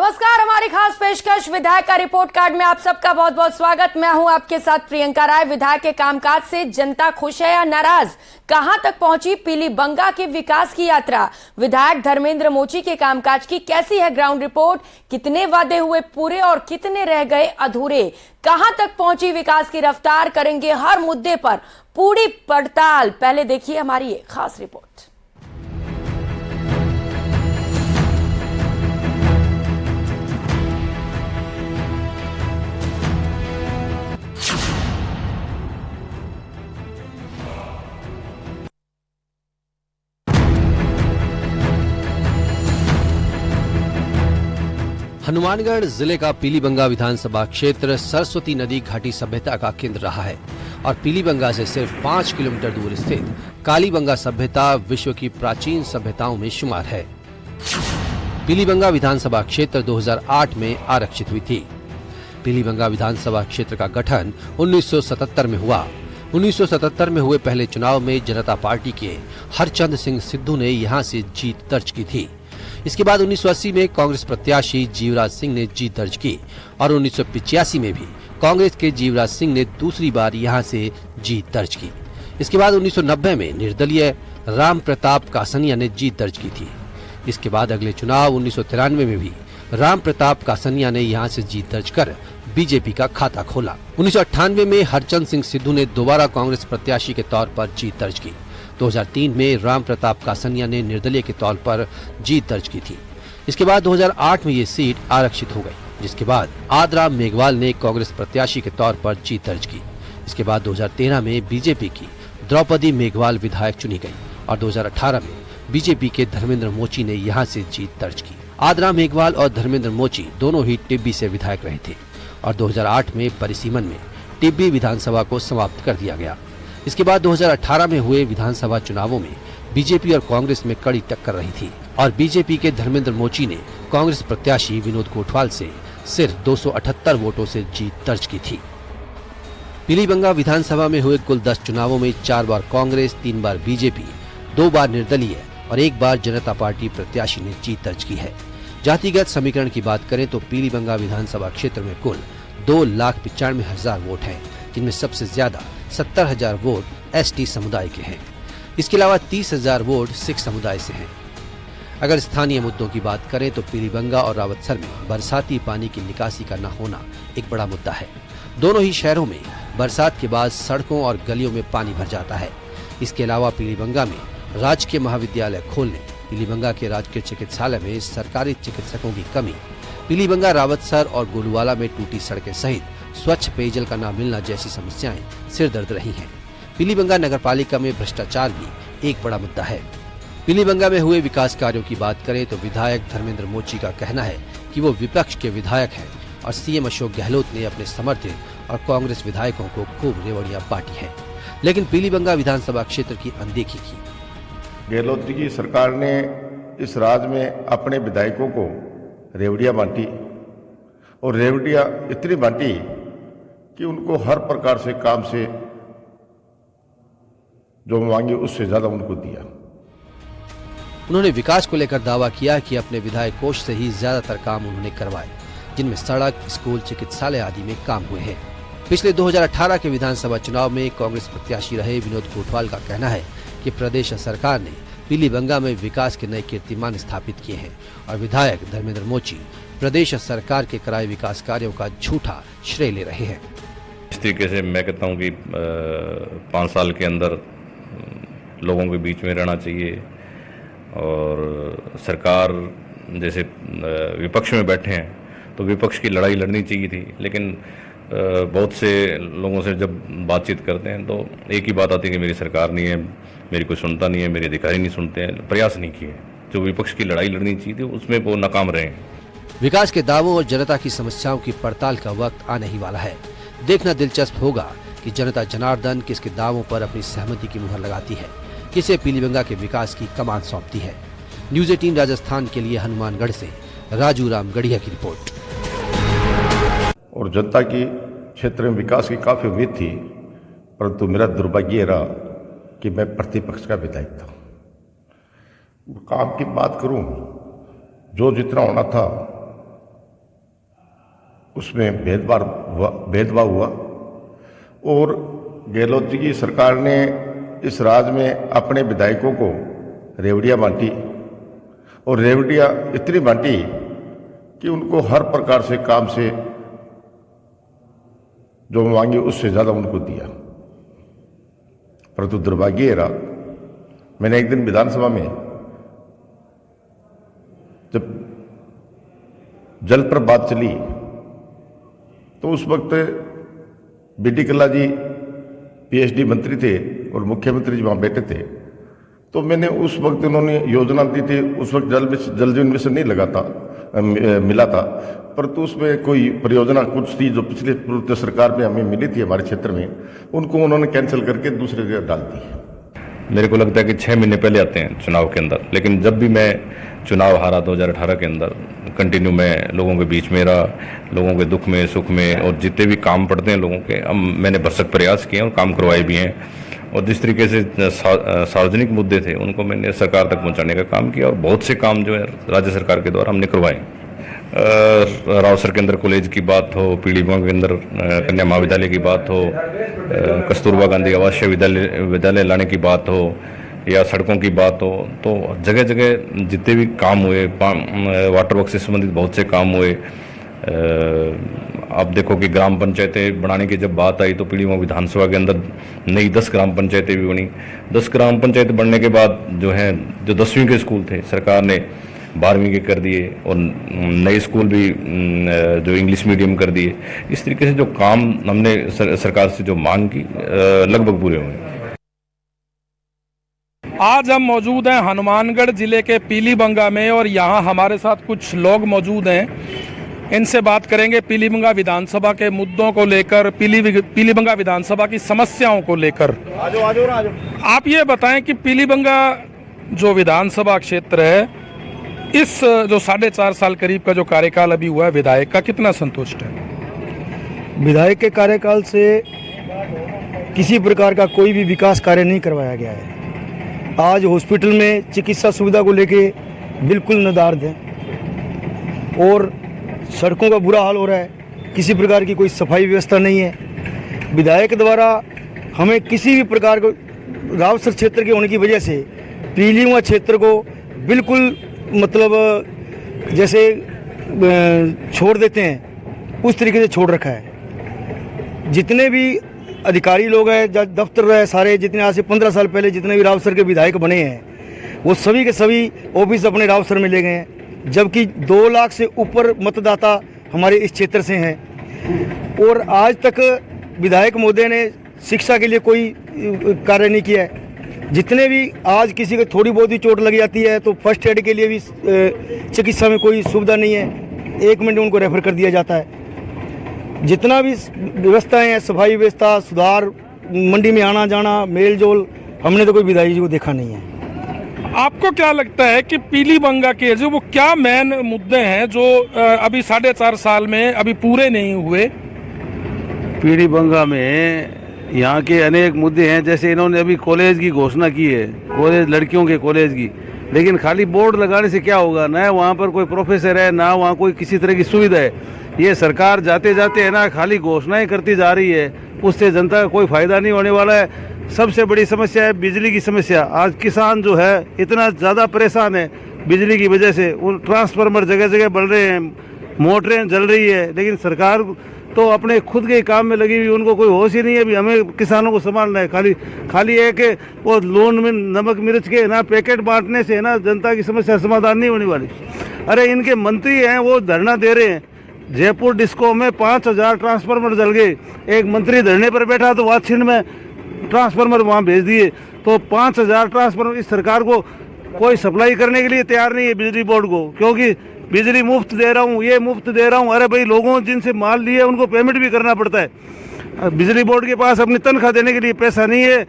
नमस्कार, हमारी खास पेशकश विधायक का रिपोर्ट कार्ड में आप सबका बहुत बहुत स्वागत। मैं हूं आपके साथ प्रियंका राय। विधायक के कामकाज से जनता खुश है या नाराज? कहां तक पहुंची पीलीबंगा के विकास की यात्रा? विधायक धर्मेंद्र मोची के कामकाज की कैसी है ग्राउंड रिपोर्ट? कितने वादे हुए पूरे और कितने रह गए अधूरे? कहां तक पहुंची विकास की रफ्तार? करेंगे हर मुद्दे पर पूरी पड़ताल। पहले देखिए हमारी ये खास रिपोर्ट। हनुमानगढ़ जिले का पीलीबंगा विधानसभा क्षेत्र सरस्वती नदी घाटी सभ्यता का केंद्र रहा है और पीलीबंगा से सिर्फ 5 किलोमीटर दूर स्थित कालीबंगा सभ्यता विश्व की प्राचीन सभ्यताओं में शुमार है। पीलीबंगा विधानसभा क्षेत्र 2008 में आरक्षित हुई थी। पीलीबंगा विधानसभा क्षेत्र का गठन 1977 में हुआ। 1977 में हुए पहले चुनाव में जनता पार्टी के हरचंद सिंह सिद्धू ने यहां से जीत दर्ज की थी। इसके बाद 1980 में कांग्रेस प्रत्याशी जीवराज सिंह ने जीत दर्ज की और 1985 में भी कांग्रेस के जीवराज सिंह ने दूसरी बार यहां से जीत दर्ज की। इसके बाद 1990 में निर्दलीय राम प्रताप कासनिया ने जीत दर्ज की थी। इसके बाद अगले चुनाव 1993 में भी राम प्रताप कासनिया ने यहां से जीत दर्ज कर बीजेपी का खाता खोला। 1998 में हरचंद सिंह सिद्धू ने दोबारा कांग्रेस प्रत्याशी के तौर पर जीत दर्ज की। 2003 में राम प्रताप कासनिया ने निर्दलीय के तौर पर जीत दर्ज की थी। इसके बाद 2008 में ये सीट आरक्षित हो गई, जिसके बाद आदराम मेघवाल ने कांग्रेस प्रत्याशी के तौर पर जीत दर्ज की। इसके बाद 2013 में बीजेपी की द्रौपदी मेघवाल विधायक चुनी गई और 2018 में बीजेपी के धर्मेंद्र मोची ने यहाँ से जीत दर्ज की। आदराम मेघवाल और धर्मेंद्र मोची दोनों ही टिब्बी से विधायक रहे थे और 2008 में परिसीमन में टिब्बी विधानसभा को समाप्त कर दिया गया। इसके बाद 2018 में हुए विधानसभा चुनावों में बीजेपी और कांग्रेस में कड़ी टक्कर रही थी और बीजेपी के धर्मेंद्र मोची ने कांग्रेस प्रत्याशी विनोद कोटवाल से सिर्फ 278 वोटों से जीत दर्ज की थी। पीलीबंगा विधानसभा में हुए कुल 10 चुनावों में 4 बार कांग्रेस, 3 बार बीजेपी, 2 बार निर्दलीय और 1 बार जनता पार्टी प्रत्याशी ने जीत दर्ज की है। जातिगत समीकरण की बात करें तो पीलीबंगा विधानसभा क्षेत्र में कुल 2,95,000 वोट हैं, जिनमें सबसे ज्यादा 70,000 वोट एसटी समुदाय के हैं। इसके अलावा 30,000 वोट सिख समुदाय से हैं। अगर स्थानीय मुद्दों की बात करें तो पीलीबंगा और रावतसर में बरसाती पानी की निकासी का न होना एक बड़ा मुद्दा है। दोनों ही शहरों में बरसात के बाद सड़कों और गलियों में पानी भर जाता है। इसके अलावा पीलीबंगा में राजकीय महाविद्यालय खोलने, पीलीबंगा के राजकीय चिकित्सालय में सरकारी चिकित्सकों की कमी, पीलीबंगा, रावतसर और गोलूवाला में टूटी सड़कें सहित स्वच्छ पेयजल का न मिलना जैसी समस्याएं सिरदर्द रही हैं। पीलीबंगा नगरपालिका में भ्रष्टाचार भी एक बड़ा मुद्दा है। पीलीबंगा में हुए विकास कार्यों की बात करें तो विधायक धर्मेंद्र मोची का कहना है कि वो विपक्ष के विधायक हैं और सीएम अशोक गहलोत ने अपने समर्थित और कांग्रेस विधायकों को खूब रेवड़ियां बांटी है, लेकिन पीलीबंगा विधानसभा क्षेत्र की अनदेखी की। गहलोत जी की सरकार ने इस राज्य में अपने विधायकों को रेवड़ियां बांटी और रेवड़ियां इतनी बांटी कि उनको हर प्रकार से काम से जो मांगे उससे ज्यादा उनको दिया। उन्होंने विकास को लेकर दावा किया कि अपने विधायक कोष से ही ज्यादातर काम उन्होंने करवाए, जिनमें सड़क, स्कूल, चिकित्सालय आदि में काम हुए हैं। पिछले 2018 के विधानसभा चुनाव में कांग्रेस प्रत्याशी रहे विनोद कोटवाल का कहना है कि प्रदेश सरकार ने पीलीबंगा में विकास के नए कीर्तिमान स्थापित किए हैं और विधायक धर्मेंद्र मोची प्रदेश सरकार के कराए विकास कार्यों का झूठा श्रेय ले रहे हैं। इस तरीके से मैं कहता हूँ कि 5 साल के अंदर लोगों के बीच में रहना चाहिए और सरकार जैसे विपक्ष में बैठे हैं तो विपक्ष की लड़ाई लड़नी चाहिए थी, लेकिन बहुत से लोगों से जब बातचीत करते हैं तो एक ही बात आती है कि मेरी सरकार नहीं है, मेरी कोई सुनता नहीं है, मेरे अधिकारी नहीं सुनते हैं, प्रयास नहीं किए। जो विपक्ष की लड़ाई लड़नी चाहिए थी उसमें वो नाकाम रहे हैं। विकास के दावों और जनता की समस्याओं की पड़ताल का वक्त आने ही वाला है। देखना दिलचस्प होगा कि जनता जनार्दन किसके दावों पर अपनी सहमति की मुहर लगाती है, किसे पीलीबंगा के विकास की कमान सौंपती है। न्यूज़ 18 राजस्थान के लिए हनुमानगढ़ से राजू राम गढ़िया की रिपोर्ट। और जनता की क्षेत्र में विकास की काफी उम्मीद थी, परंतु मेरा दुर्भाग्य रहा कि मैं प्रतिपक्ष का विधायक था। काम की बात करूं, जो जितना होना था उसमें भेदभाव हुआ और गहलोत जी की सरकार ने इस राज्य में अपने विधायकों को रेवड़ियाँ बांटी और रेवड़ियाँ इतनी बांटी कि उनको हर प्रकार से काम से जो मांगी उससे ज़्यादा उनको दिया। परंतु दुर्भाग्य रहा, मैंने एक दिन विधानसभा में जब जल पर बात चली तो उस वक्त बीडी कल्ला जी पीएचडी मंत्री थे और मुख्यमंत्री जी वहाँ बैठे थे। तो मैंने उस वक्त उन्होंने योजना दी थी, उस वक्त जल जीवन मिशन नहीं लगा था, मिला था, परंतु उसमें कोई परियोजना कुछ थी जो पिछले पूर्व सरकार में हमें मिली थी हमारे क्षेत्र में, उनको उन्होंने कैंसिल करके दूसरे जगह डाल दी। मेरे को लगता है कि 6 महीने पहले आते हैं चुनाव के अंदर, लेकिन जब भी मैं चुनाव हारा 2018 के अंदर, कंटिन्यू मैं लोगों के बीच में रहा, लोगों के दुख में सुख में, और जितने भी काम पड़ते हैं लोगों के, अब मैंने भरसक प्रयास किए और काम करवाए भी हैं। और जिस तरीके से सार्वजनिक मुद्दे थे उनको मैंने सरकार तक पहुंचाने का काम किया और बहुत से काम जो है राज्य सरकार के द्वारा हमने करवाए। रावसर के अंदर कॉलेज की बात हो, पीली बंगा के अंदर कन्या महाविद्यालय की बात हो, कस्तूरबा गांधी आवासीय विद्यालय लाने की बात हो, या सड़कों की बात हो, तो जगह जगह जितने भी काम हुए, वाटर वर्क से संबंधित बहुत से काम हुए। आप देखो कि ग्राम पंचायतें बनाने की जब बात आई तो पीलीभीम विधानसभा के अंदर नई 10 ग्राम पंचायतें भी बनी। 10 ग्राम पंचायत बनने के बाद जो 10वीं के स्कूल थे सरकार ने 12वीं के कर दिए, और नए स्कूल भी जो इंग्लिश मीडियम कर दिए। इस तरीके से जो काम हमने सरकार से जो मांग की लगभग पूरे हुए। आज हम मौजूद हैं हनुमानगढ़ जिले के पीलीबंगा में, और यहाँ हमारे साथ कुछ लोग मौजूद हैं। इनसे बात करेंगे पीलीबंगा विधानसभा के मुद्दों को लेकर, पीलीबंगा विधानसभा की समस्याओं को लेकर। आप ये बताएं कि पीलीबंगा जो विधानसभा क्षेत्र है, इस जो 4.5 साल करीब का जो कार्यकाल अभी हुआ है विधायक का, कितना संतुष्ट है? विधायक के कार्यकाल से किसी प्रकार का कोई भी विकास कार्य नहीं करवाया गया है। आज हॉस्पिटल में चिकित्सा सुविधा को लेके बिल्कुल नदारद है, और सड़कों का बुरा हाल हो रहा है, किसी प्रकार की कोई सफाई व्यवस्था नहीं है। विधायक द्वारा हमें किसी भी प्रकार को रावसर क्षेत्र के होने की वजह से पीलीबंगा क्षेत्र को बिल्कुल मतलब जैसे छोड़ देते हैं उस तरीके से छोड़ रखा है। जितने भी अधिकारी लोग हैं, दफ्तर है सारे, जितने आज से 15 साल पहले जितने भी रावसर के विधायक बने हैं, वो सभी के सभी ऑफिस अपने रावसर में ले गए हैं, जबकि 2 लाख से ऊपर मतदाता हमारे इस क्षेत्र से हैं। और आज तक विधायक महोदय ने शिक्षा के लिए कोई कार्य नहीं किया है। जितने भी आज किसी को थोड़ी बहुत ही चोट लग जाती है तो फर्स्ट एड के लिए भी चिकित्सा में कोई सुविधा नहीं है, 1 मिनट में उनको रेफर कर दिया जाता है। जितना भी व्यवस्थाएं हैं, सफाई व्यवस्था, सुधार, मंडी में आना जाना, मेल जोल, हमने तो कोई विधायक जी को देखा नहीं है। आपको क्या लगता है कि पीलीबंगा के जो वो क्या मेन मुद्दे हैं जो अभी 4.5 साल में अभी पूरे नहीं हुए? पीलीबंगा में यहाँ के अनेक मुद्दे हैं। जैसे इन्होंने अभी कॉलेज की घोषणा की है, कॉलेज लड़कियों के कॉलेज की, लेकिन खाली बोर्ड लगाने से क्या होगा? ना वहाँ पर कोई प्रोफेसर है, ना वहाँ कोई किसी तरह की सुविधा है। ये सरकार जाते जाते है ना खाली घोषणाएं करती जा रही है, उससे जनता का कोई फायदा नहीं होने वाला है। सबसे बड़ी समस्या है बिजली की समस्या। आज किसान जो है इतना ज़्यादा परेशान है बिजली की वजह से, उन ट्रांसफार्मर जगह जगह बढ़ रहे हैं, मोटरें जल रही है, लेकिन सरकार तो अपने खुद के काम में लगी हुई, उनको कोई होश ही नहीं है भी हमें किसानों को संभालना है। खाली एक वो लोन में नमक मिर्च के ना पैकेट बांटने से ना जनता की समस्या समाधान नहीं होने वाली। अरे इनके मंत्री हैं वो धरना दे रहे हैं, जयपुर डिस्को में 5000 ट्रांसफार्मर जल गए। एक मंत्री धरने पर बैठा तो वाछिन में ट्रांसफार्मर वहाँ भेज दिए। तो 5000 ट्रांसफार्मर इस सरकार को कोई सप्लाई करने के लिए तैयार नहीं है बिजली बोर्ड को, क्योंकि बिजली मुफ्त दे रहा हूँ, ये मुफ्त दे रहा हूँ। अरे भाई, लोगों जिनसे माल लिए उनको पेमेंट भी करना पड़ता है। बिजली बोर्ड के पास अपनी तनख्वाह देने के लिए पैसा नहीं है।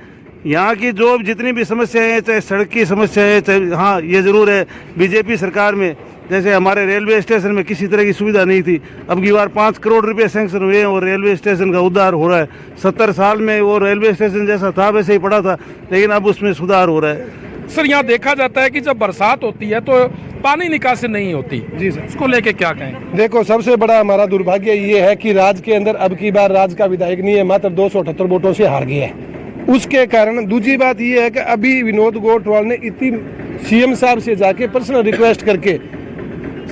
यहाँ की जो जितनी भी समस्याएं हैं, चाहे सड़क की समस्या है, चाहे, हाँ ये ज़रूर है बीजेपी सरकार में, जैसे हमारे रेलवे स्टेशन में किसी तरह की सुविधा नहीं थी, अब की बार 5 करोड़ रुपए सैंक्शन हुए हैं और रेलवे स्टेशन का उद्धार हो रहा है। 70 साल में वो रेलवे स्टेशन जैसा था वैसे ही पड़ा था, लेकिन अब उसमें सुधार हो रहा है। अक्सर यहाँ देखा जाता है कि जब बरसात होती है तो पानी निकासी नहीं होती। जी सर। इसको लेके क्या कहें? देखो, सबसे बड़ा हमारा दुर्भाग्य ये है कि राज्य के अंदर अब की बार राज्य का विधायक नहीं है, मात्र 278 वोटों से हार गया है। उसके कारण दूसरी बात ये है कि अभी विनोद गोटवाल ने इतनी सीएम साहब से जाके पर्सनल रिक्वेस्ट करके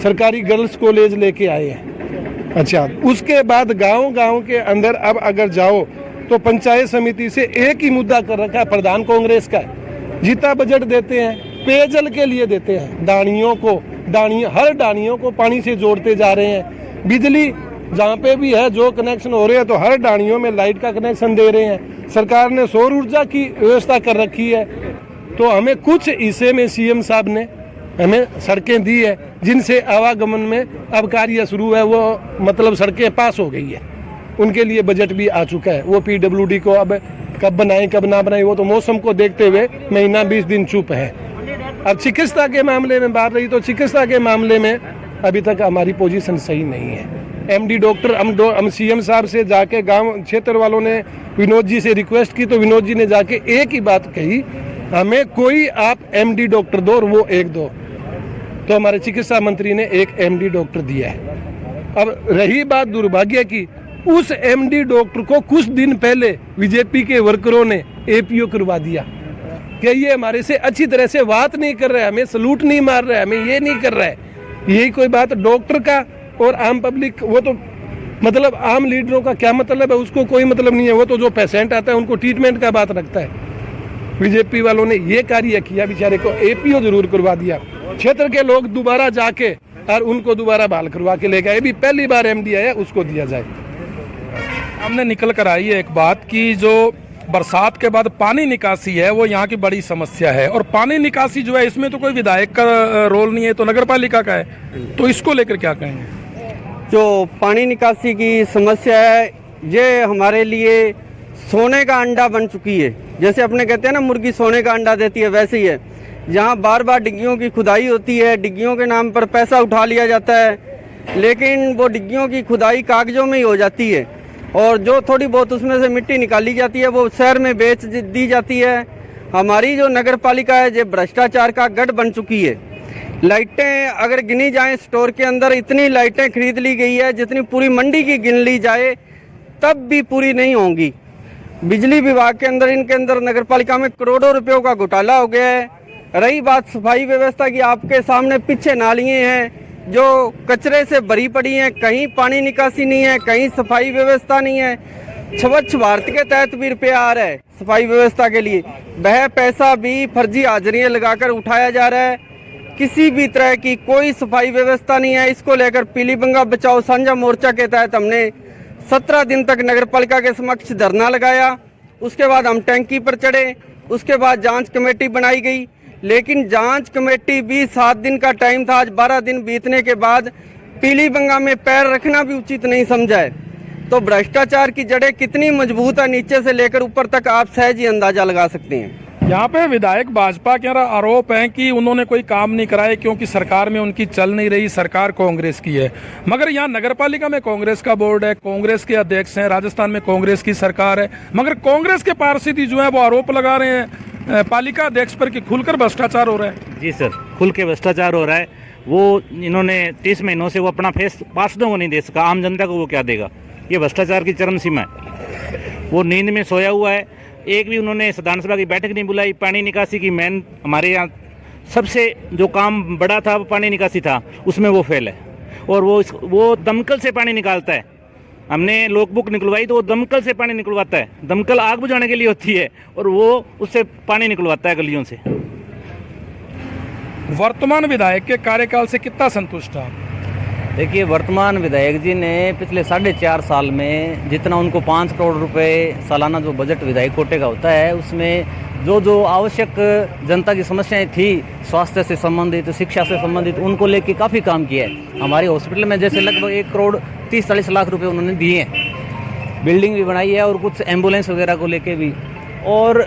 सरकारी गर्ल्स कॉलेज लेके आए हैं। अच्छा, उसके बाद गांव के अंदर अब अगर जाओ तो पंचायत समिति से एक ही मुद्दा कर रखा है, प्रधान कांग्रेस का है। जितना बजट देते हैं पेयजल के लिए देते हैं, हर डाणियों को पानी से जोड़ते जा रहे हैं। बिजली जहाँ पे भी है जो कनेक्शन हो रहे हैं तो हर डाणियों में लाइट का कनेक्शन दे रहे हैं। सरकार ने सौर ऊर्जा की व्यवस्था कर रखी है। तो हमें कुछ हिस्से में सीएम साहब ने हमें सड़कें दी है जिनसे आवागमन में अब कार्य शुरू है, वो मतलब सड़कें पास हो गई है, उनके लिए बजट भी आ चुका है। वो पीडब्ल्यूडी को अब कब बनाए कब ना बनाए वो तो मौसम को देखते हुए महीना 20 दिन चुप है। अब चिकित्सा के मामले में बात रही तो चिकित्सा के मामले में अभी तक हमारी पोजीशन सही नहीं है। एमडी डॉक्टर हम सीएम साहब से जाके गांव क्षेत्र वालों ने विनोद जी से रिक्वेस्ट की तो विनोद जी ने जाके एक ही बात कही, हमें कोई आप एमडी डॉक्टर दो और वो एक दो। तो हमारे चिकित्सा मंत्री ने एक एमडी डॉक्टर दिया है। अब रही बात दुर्भाग्य की, उस एमडी डॉक्टर को कुछ दिन पहले बीजेपी के वर्करों ने एपीओ करवा दिया कि ये हमारे से अच्छी तरह से बात नहीं कर रहा है, हमें सलूट नहीं मार रहा है, हमें ये नहीं कर रहा है। यही कोई बात डॉक्टर का और आम पब्लिक, वो तो मतलब आम लीडरों का क्या मतलब है, उसको कोई मतलब नहीं है। वो तो जो पेशेंट आता है उनको ट्रीटमेंट का बात रखता है। बीजेपी वालों ने ये कार्य किया, बेचारे को एपीओ जरूर करवा दिया। क्षेत्र के लोग दोबारा जाके और उनको दोबारा बहाल करवा के ले गए। भी पहली बार एमडी आया उसको दिया जाए। हमने निकल कर आई है एक बात कि जो बरसात के बाद पानी निकासी है वो यहाँ की बड़ी समस्या है, और पानी निकासी जो है इसमें तो कोई विधायक का रोल नहीं है, तो नगर पालिका का है। तो इसको लेकर क्या कहेंगे? जो पानी निकासी की समस्या है ये हमारे लिए सोने का अंडा बन चुकी है। जैसे अपने कहते हैं ना मुर्गी सोने का अंडा देती है, वैसे ही है। जहाँ बार बार डिग्गियों की खुदाई होती है, डिग्गियों के नाम पर पैसा उठा लिया जाता है, लेकिन वो डिग्गियों की खुदाई कागजों में ही हो जाती है, और जो थोड़ी बहुत उसमें से मिट्टी निकाली जाती है वो शहर में बेच दी जाती है। हमारी जो नगर पालिका है ये भ्रष्टाचार का गढ़ बन चुकी है। लाइटें अगर गिनी जाएं, स्टोर के अंदर इतनी लाइटें खरीद ली गई है जितनी पूरी मंडी की गिन ली जाए तब भी पूरी नहीं होंगी। बिजली विभाग के अंदर, इनके अंदर नगर पालिका में करोड़ों रुपयों का घोटाला हो गया है। रही बात सफाई व्यवस्था की, आपके सामने पीछे नालियाँ हैं जो कचरे से भरी पड़ी हैं, कहीं पानी निकासी नहीं है, कहीं सफाई व्यवस्था नहीं है। स्वच्छ भारत के तहत भी रुपया आ रहा है सफाई व्यवस्था के लिए, वह पैसा भी फर्जी हाजिरियां लगाकर उठाया जा रहा है। किसी भी तरह की कोई सफाई व्यवस्था नहीं है। इसको लेकर पीलीबंगा बचाओ साझा मोर्चा के तहत हमने 17 दिन तक नगर पालिका के समक्ष धरना लगाया। उसके बाद हम टैंकी पर चढ़े, उसके बाद जांच कमेटी बनाई गई, लेकिन जांच कमेटी भी 7 दिन का टाइम था। आज 12 दिन बीतने के बाद पीलीबंगा में पैर रखना भी उचित नहीं समझा है। तो भ्रष्टाचार की जड़ें कितनी मजबूत है नीचे से लेकर ऊपर तक, आप सहज ही अंदाजा लगा सकते हैं। यहाँ पे विधायक भाजपा के आरोप है कि उन्होंने कोई काम नहीं कराए क्योंकि सरकार में उनकी चल नहीं रही, सरकार कांग्रेस की है। मगर यहाँ नगरपालिका में कांग्रेस का बोर्ड है, कांग्रेस के अध्यक्ष हैं, राजस्थान में कांग्रेस की सरकार है, मगर कांग्रेस के पार्षद जो है वो आरोप लगा रहे हैं पालिका अध्यक्ष पर कि खुलकर भ्रष्टाचार हो रहा है। जी सर, खुल के भ्रष्टाचार हो रहा है। वो इन्होंने 30 महीनों से वो अपना फेस पार्षदों को नहीं दे सका, आम जनता को वो क्या देगा। ये भ्रष्टाचार की चरम सीमा है। वो नींद में सोया हुआ है। एक भी उन्होंने विधानसभा की बैठक नहीं बुलाई। पानी निकासी की मेन हमारे यहाँ सबसे जो काम बड़ा था वो पानी निकासी था, उसमें वो फेल है। और वो दमकल से पानी निकालता है। हमने लॉकबुक निकलवाई तो वो दमकल से पानी निकलवाता है। दमकल आग बुझाने के लिए होती है और वो उससे पानी निकलवाता है गलियों से। वर्तमान विधायक के कार्यकाल से कितना संतुष्ट आप? देखिए, वर्तमान विधायक जी ने पिछले 4.5 साल में जितना उनको 5 करोड़ रुपए सालाना जो बजट विधायक कोटे का होता है, उसमें जो आवश्यक जनता की समस्याएं थी, स्वास्थ्य से संबंधित, शिक्षा से संबंधित, उनको लेके काफ़ी काम किया है। हमारे हॉस्पिटल में जैसे लगभग 1 करोड़ 30-40 लाख रुपए उन्होंने दिए हैं। बिल्डिंग भी बनाई है और कुछ एम्बुलेंस वगैरह को लेके भी, और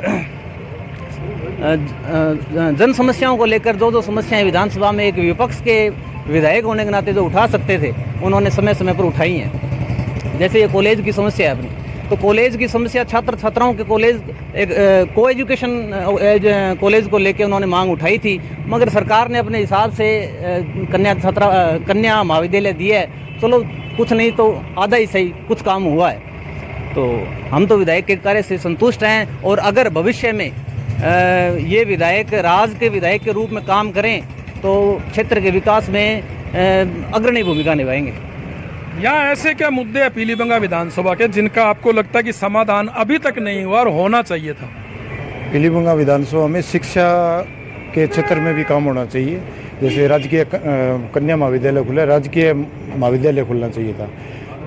जन समस्याओं को लेकर जो समस्याएं विधानसभा में एक विपक्ष के विधायक होने के नाते जो उठा सकते थे, उन्होंने समय समय पर उठाई हैं। जैसे ये कॉलेज की समस्या है अपनी, तो कॉलेज की समस्या, छात्र छात्राओं के कॉलेज, एक को एजुकेशन कॉलेज को लेके उन्होंने मांग उठाई थी, मगर सरकार ने अपने हिसाब से कन्या महाविद्यालय दिया है। चलो कुछ नहीं तो आधा ही सही, कुछ काम हुआ है। तो हम तो विधायक के कार्य से संतुष्ट हैं, और अगर भविष्य में ये विधायक राज के विधायक के रूप में काम करें तो क्षेत्र के विकास में अग्रणी भूमिका निभाएंगे। यहाँ ऐसे क्या मुद्दे हैं पीलीबंगा विधानसभा के जिनका आपको लगता है कि समाधान अभी तक नहीं हुआ और होना चाहिए था? पीलीबंगा विधानसभा में शिक्षा के क्षेत्र में भी काम होना चाहिए। जैसे राजकीय कन्या महाविद्यालय खुला, राजकीय महाविद्यालय खुलना चाहिए था।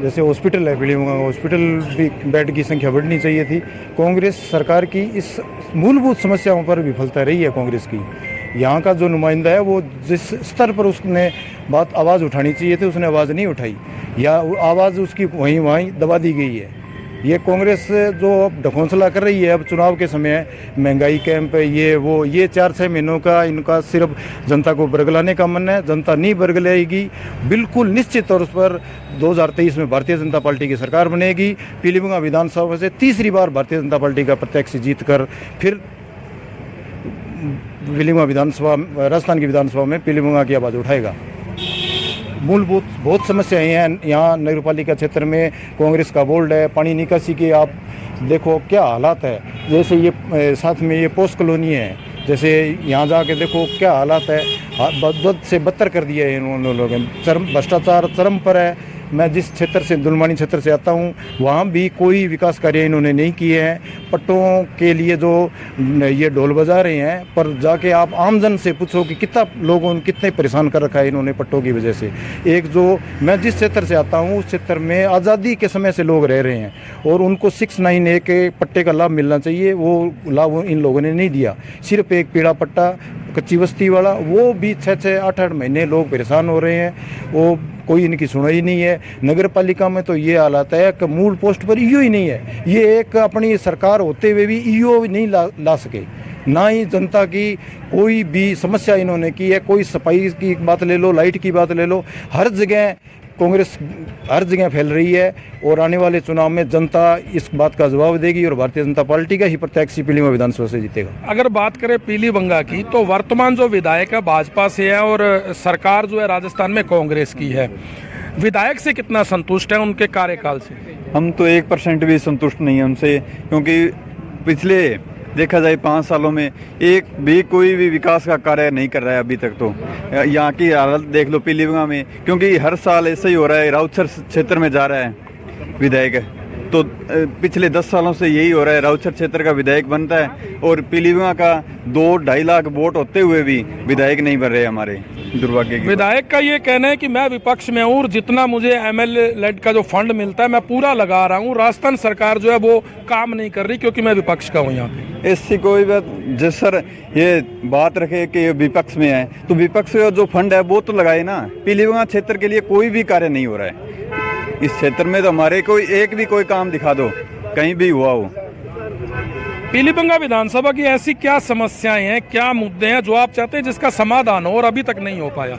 जैसे हॉस्पिटल है पीलीबंगा, हॉस्पिटल भी बेड की संख्या बढ़नी चाहिए थी। कांग्रेस सरकार की इस मूलभूत समस्याओं पर विफलता रही है कांग्रेस की। यहाँ का जो नुमाइंदा है वो जिस स्तर पर उसने आवाज़ उठानी चाहिए थी उसने आवाज़ नहीं उठाई, या आवाज़ उसकी वहीं दबा दी गई है। ये कांग्रेस जो अब ढकोसला कर रही है, अब चुनाव के समय महंगाई कैंप ये 4-6 महीनों का इनका सिर्फ जनता को बरगलाने का मन है। जनता नहीं बरगलाएगी, बिल्कुल निश्चित तौर पर 2023 में भारतीय जनता पार्टी की सरकार बनेगी। पीलीबंगा विधानसभा से तीसरी बार भारतीय जनता पार्टी का प्रत्याशी जीत कर फिर पीलीबंगा विधानसभा, राजस्थान की विधानसभा में पीलीबंगा की आवाज़ उठाएगा। मूलभूत बहुत समस्याएं हैं यहाँ नगरपालिका क्षेत्र में। कांग्रेस का बोल्ड है, पानी निकासी की आप देखो क्या हालात है। जैसे ये साथ में ये पोस्ट कॉलोनी है, जैसे यहाँ जाके देखो क्या हालात है, बद से बदतर कर दिया है इन्होंने लोगों ने। भ्रष्टाचार चरम पर है। मैं जिस क्षेत्र से, दुलमानी क्षेत्र से आता हूँ, वहाँ भी कोई विकास कार्य इन्होंने नहीं किए हैं। पट्टों के लिए जो ये ढोल बजा रहे हैं, पर जाके आप आमजन से पूछो कि कितने परेशान कर रखा है इन्होंने पट्टों की वजह से। एक जो मैं जिस क्षेत्र से आता हूँ उस क्षेत्र में आज़ादी के समय से लोग रह रहे हैं और उनको 691 के पट्टे का लाभ मिलना चाहिए, वो लाभ इन लोगों ने नहीं दिया। सिर्फ एक पीड़ा पट्टा कच्ची बस्ती वाला, वो भी 6-6, 8-8 महीने लोग परेशान हो रहे हैं। वो कोई इनकी सुनाई नहीं है। नगर पालिका में तो ये हालात है कि मूल पोस्ट पर ईओ ही नहीं है। ये एक अपनी सरकार होते हुए भी ईओ नहीं ला सके, ना ही जनता की कोई भी समस्या इन्होंने की है। कोई सफाई की बात ले लो, लाइट की बात ले लो, हर जगह कांग्रेस हर जगह फैल रही है। और आने वाले चुनाव में जनता इस बात का जवाब देगी और भारतीय जनता पार्टी का ही प्रत्याशी पीलीबंगा विधानसभा से जीतेगा। अगर बात करें पीलीबंगा की, तो वर्तमान जो विधायक है भाजपा से है और सरकार जो है राजस्थान में कांग्रेस की है। विधायक से कितना संतुष्ट है उनके कार्यकाल से? हम तो 1% भी संतुष्ट नहीं है उनसे, क्योंकि पिछले देखा जाए 5 सालों में एक भी कोई भी विकास का कार्य नहीं कर रहा है अभी तक। तो यहाँ की हालत देख लो पीलीबंगा में, क्योंकि हर साल ऐसा ही हो रहा है। राउतसर क्षेत्र में जा रहा है विधायक, तो पिछले 10 सालों से यही हो रहा है। राउतसर क्षेत्र का विधायक बनता है और पीलीबंगा का 2-2.5 लाख वोट होते हुए भी विधायक नहीं बन रहे हमारे, दुर्भाग्य की। विधायक का ये कहना है कि मैं विपक्ष में हूँ, जितना मुझे एमएलए लेड का जो फंड मिलता है मैं पूरा लगा रहा हूँ। राजस्थान सरकार जो है वो काम नहीं कर रही क्योंकि मैं विपक्ष का हूँ यहाँ पे। इससे कोई बात, जिस सर ये बात रखे कि विपक्ष में है, तो विपक्ष का जो फंड है वो तो लगाए ना। पीलीबंगा क्षेत्र के लिए कोई भी कार्य नहीं हो रहा है। इस क्षेत्र में तो हमारे कोई काम दिखा दो कहीं भी हुआ हो। पीलीबंगा विधानसभा की ऐसी क्या समस्याएं हैं, क्या मुद्दे हैं जो आप चाहते हैं जिसका समाधान हो और अभी तक नहीं हो पाया?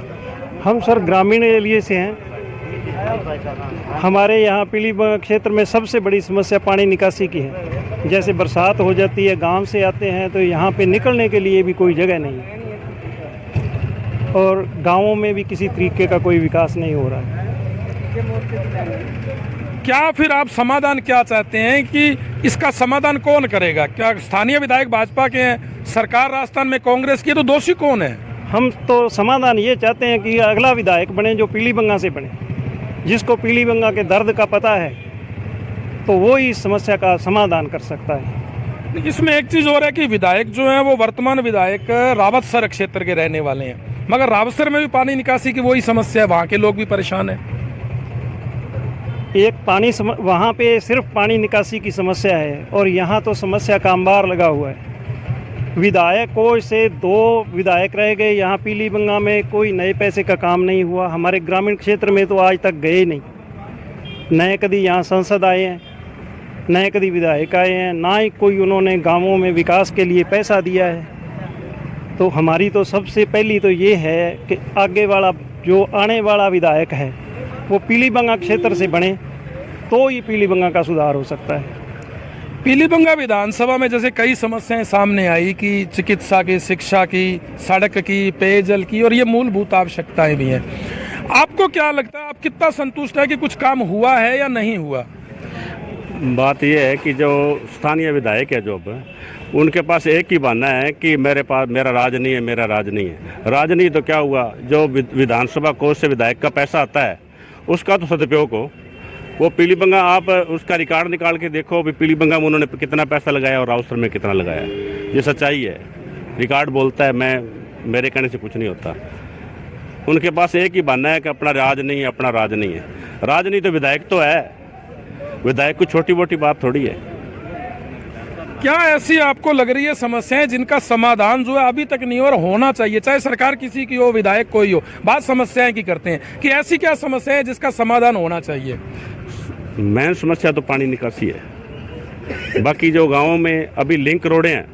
हम सर ग्रामीण एरिया से हैं। हमारे यहाँ पीलीबंगा क्षेत्र में सबसे बड़ी समस्या पानी निकासी की है। जैसे बरसात हो जाती है, गांव से आते हैं तो यहाँ पे निकलने के लिए भी कोई जगह नहीं है और गांवों में भी किसी तरीके का कोई विकास नहीं हो रहा है। क्या फिर आप समाधान क्या चाहते हैं कि इसका समाधान कौन करेगा? क्या स्थानीय विधायक भाजपा के हैं, सरकार राजस्थान में कांग्रेस की, तो दोषी कौन है? हम तो समाधान ये चाहते हैं कि अगला विधायक बने जो पीलीबंगा से बने, जिसको पीलीबंगा के दर्द का पता है, तो वो ही इस समस्या का समाधान कर सकता है। इसमें एक चीज़ और है कि विधायक जो है वो वर्तमान विधायक रावतसर क्षेत्र के रहने वाले हैं, मगर रावतसर में भी पानी निकासी की वही समस्या है, वहाँ के लोग भी परेशान हैं। वहाँ पे सिर्फ पानी निकासी की समस्या है और यहाँ तो समस्या का अंबार लगा हुआ है। विधायकों से 2 विधायक रह गए यहाँ पीलीबंगा में, कोई नए पैसे का काम नहीं हुआ। हमारे ग्रामीण क्षेत्र में तो आज तक गए नहीं। नए कभी यहाँ सांसद आए हैं, नए कभी विधायक आए हैं, ना ही कोई उन्होंने गांवों में विकास के लिए पैसा दिया है। तो हमारी तो सबसे पहली तो ये है कि आगे वाला जो आने वाला विधायक है वो पीलीबंगा क्षेत्र से बने, तो ही पीलीबंगा का सुधार हो सकता है। पीलीबंगा विधानसभा में जैसे कई समस्याएं सामने आई कि चिकित्सा की, शिक्षा की, सड़क की, पेयजल की और ये मूलभूत आवश्यकताएं भी हैं। आपको क्या लगता है, आप कितना संतुष्ट है कि कुछ काम हुआ है या नहीं हुआ? बात यह है कि जो स्थानीय विधायक है जो उनके पास एक ही बहाना है कि मेरा राज नहीं है, मेरा राज नहीं है। राज नहीं तो क्या हुआ, जो विधानसभा कोष से विधायक का पैसा आता है उसका तो सदुपयोग हो। वो पीलीबंगा आप उसका रिकॉर्ड निकाल के देखो भी पीलीबंगा में उन्होंने कितना पैसा लगाया और राउसर में कितना लगाया। ये सच्चाई है, रिकॉर्ड बोलता है, मेरे कहने से कुछ नहीं होता। उनके पास एक ही बहाना है कि अपना राज नहीं है, अपना राज नहीं है। राज नहीं तो विधायक तो है, विधायक को छोटी मोटी बात थोड़ी है। क्या ऐसी आपको लग रही है समस्याएं जिनका समाधान जो है अभी तक नहीं और होना चाहिए, चाहे सरकार किसी की हो, विधायक कोई हो, बात समस्याएं की करते हैं कि ऐसी क्या समस्या है जिसका समाधान होना चाहिए? मेन समस्या तो पानी निकासी है। बाकी जो गांवों में अभी लिंक रोडें हैं,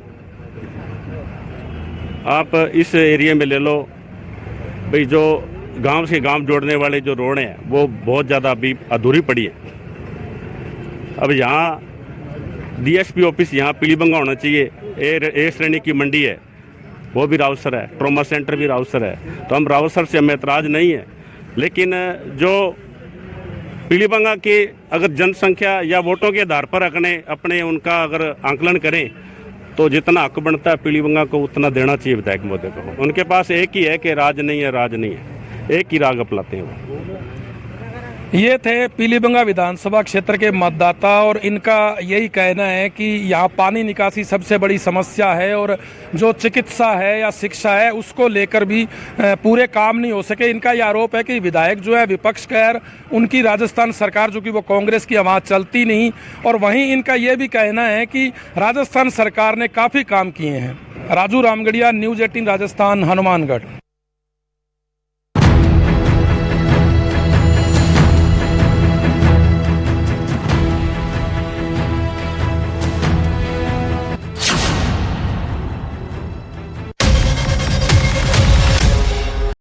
आप इस एरिया में ले लो भाई, जो गांव से गांव जोड़ने वाले जो रोडें हैं वो बहुत ज़्यादा अभी अधूरी पड़ी है। अब यहाँ डीएसपी ऑफिस यहाँ पीलीबंगा होना चाहिए। ए श्रेणी की मंडी है, वो भी राउसर है, ट्रॉमा सेंटर भी राउसर है। तो हम राउसर से हमें एतराज़ नहीं है, लेकिन जो पीलीबंगा के अगर जनसंख्या या वोटों के आधार पर अपने उनका अगर आंकलन करें तो जितना हक बनता है पीलीबंगा को उतना देना चाहिए विधायक महोदय को। उनके पास एक ही है कि राज नहीं है, राज नहीं है, एक ही राग अपनाते हैं वो। ये थे पीलीबंगा विधानसभा क्षेत्र के मतदाता और इनका यही कहना है कि यहाँ पानी निकासी सबसे बड़ी समस्या है और जो चिकित्सा है या शिक्षा है उसको लेकर भी पूरे काम नहीं हो सके। इनका ये आरोप है कि विधायक जो है विपक्ष का, उनकी राजस्थान सरकार जो कि वो कांग्रेस की आवाज़ चलती नहीं। और वहीं इनका ये भी कहना है कि राजस्थान सरकार ने काफ़ी काम किए हैं। राजू रामगढ़िया, न्यूज़ 18 राजस्थान, हनुमानगढ़।